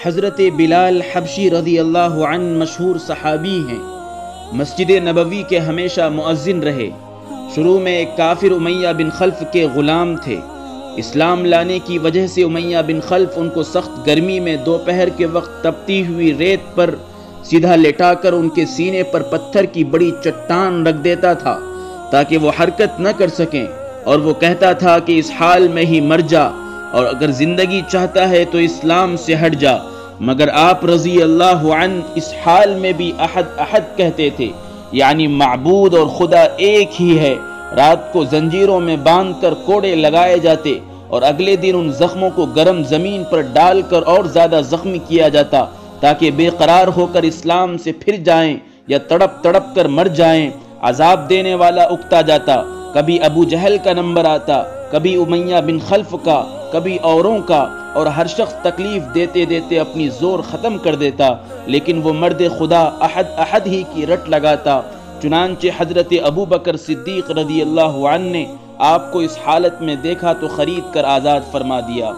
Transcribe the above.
حضرت بلال حبشی رضی اللہ عنہ مشہور صحابی ہیں۔ مسجد نبوی کے ہمیشہ مؤذن رہے۔ شروع میں ایک کافر امیہ بن خلف کے غلام تھے۔ اسلام لانے کی وجہ سے امیہ بن خلف ان کو سخت گرمی میں دوپہر کے وقت تپتی ہوئی ریت پر سیدھا لٹا کر ان کے سینے پر پتھر کی بڑی چٹان رکھ دیتا تھا تاکہ وہ حرکت نہ کر سکیں، اور وہ کہتا تھا کہ اس حال میں ہی مر جا، اور اگر زندگی چاہتا ہے تو اسلام سے ہٹ جا۔ مگر آپ رضی اللہ عنہ اس حال میں بھی احد احد کہتے تھے، یعنی معبود اور خدا ایک ہی ہے۔ رات کو زنجیروں میں باندھ کر کوڑے لگائے جاتے اور اگلے دن ان زخموں کو گرم زمین پر ڈال کر اور زیادہ زخمی کیا جاتا تاکہ بے قرار ہو کر اسلام سے پھر جائیں یا تڑپ تڑپ کر مر جائیں۔ عذاب دینے والا اکتا جاتا، کبھی ابو جہل کا نمبر آتا، کبھی امیہ بن خلف کا، کبھی اوروں کا، اور ہر شخص تکلیف دیتے دیتے اپنی زور ختم کر دیتا، لیکن وہ مرد خدا احد احد ہی کی رٹ لگاتا۔ چنانچہ حضرت ابو بکر صدیق رضی اللہ عنہ نے آپ کو اس حالت میں دیکھا تو خرید کر آزاد فرما دیا۔